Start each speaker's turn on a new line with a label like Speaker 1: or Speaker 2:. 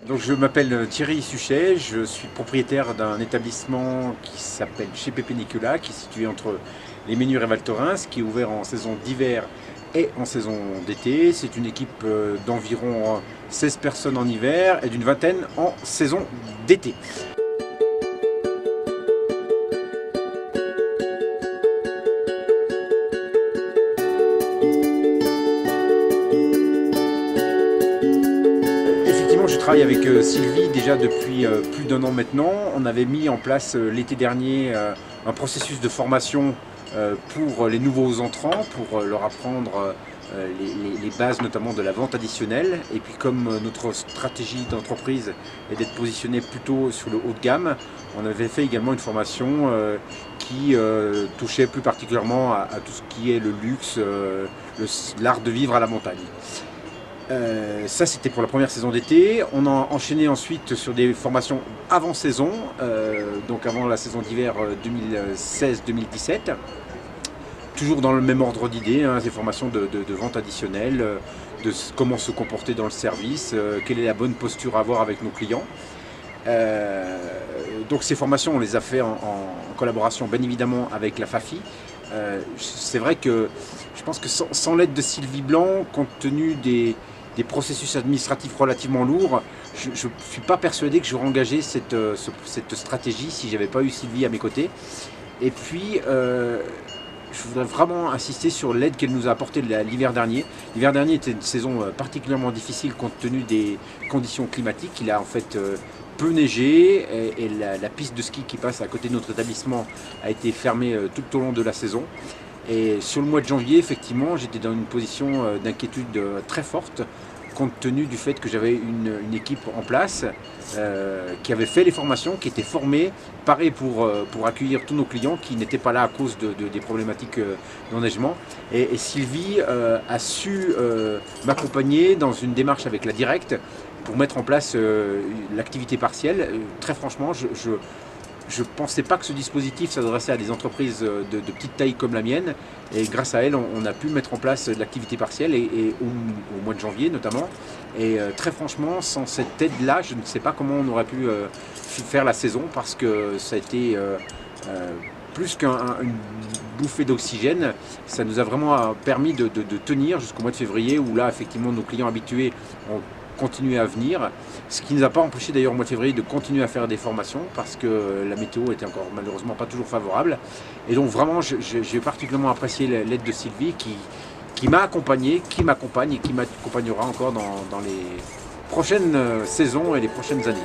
Speaker 1: Donc je m'appelle Thierry Suchet, je suis propriétaire d'un établissement qui s'appelle chez Pépé Nicolas, qui est situé entre les Ménures et Val Thorens, qui est ouvert en saison d'hiver et en saison d'été. C'est une équipe d'environ 16 personnes en hiver et d'une vingtaine en saison d'été. Je travaille avec Sylvie déjà depuis plus d'1 an maintenant. On avait mis en place l'été dernier un processus de formation pour les nouveaux entrants, pour leur apprendre les bases notamment de la vente additionnelle. Et puis comme notre stratégie d'entreprise est d'être positionné plutôt sur le haut de gamme, on avait fait également une formation qui touchait plus particulièrement à tout ce qui est le luxe, l'art de vivre à la montagne. Ça c'était pour la première saison d'été. On a enchaîné ensuite sur des formations avant saison, donc avant la saison d'hiver 2016-2017. Toujours dans le même ordre d'idées, hein, des formations de vente additionnelle, de comment se comporter dans le service, quelle est la bonne posture à avoir avec nos clients. Donc ces formations on les a fait en collaboration bien évidemment avec la FAFI. C'est vrai que je pense que sans l'aide de Sylvie Blanc, compte tenu des processus administratifs relativement lourds, je ne suis pas persuadé que j'aurais engagé cette stratégie si je n'avais pas eu Sylvie à mes côtés. Et puis, je voudrais vraiment insister sur l'aide qu'elle nous a apportée l'hiver dernier. L'hiver dernier était une saison particulièrement difficile compte tenu des conditions climatiques. Il a en fait peu neigé et la piste de ski qui passe à côté de notre établissement a été fermée tout au long de la saison. Et sur le mois de janvier, effectivement, j'étais dans une position d'inquiétude très forte, compte tenu du fait que j'avais une équipe en place qui avait fait les formations, qui était formée, parée pour accueillir tous nos clients qui n'étaient pas là à cause des problématiques d'enneigement. Et Sylvie a su m'accompagner dans une démarche avec la Directe pour mettre en place l'activité partielle. Très franchement, je ne pensais pas que ce dispositif s'adressait à des entreprises de petite taille comme la mienne, et grâce à elle on a pu mettre en place de l'activité partielle et au mois de janvier notamment. Et très franchement, sans cette aide-là, je ne sais pas comment on aurait pu faire la saison, parce que ça a été plus qu'une bouffée d'oxygène. Ça nous a vraiment permis de tenir jusqu'au mois de février, où là effectivement nos clients habitués ont continuer à venir, ce qui ne nous a pas empêché d'ailleurs au mois de février de continuer à faire des formations, parce que la météo était encore malheureusement pas toujours favorable. Et donc vraiment j'ai particulièrement apprécié l'aide de Sylvie qui m'a accompagné, qui m'accompagne et qui m'accompagnera encore dans les prochaines saisons et les prochaines années.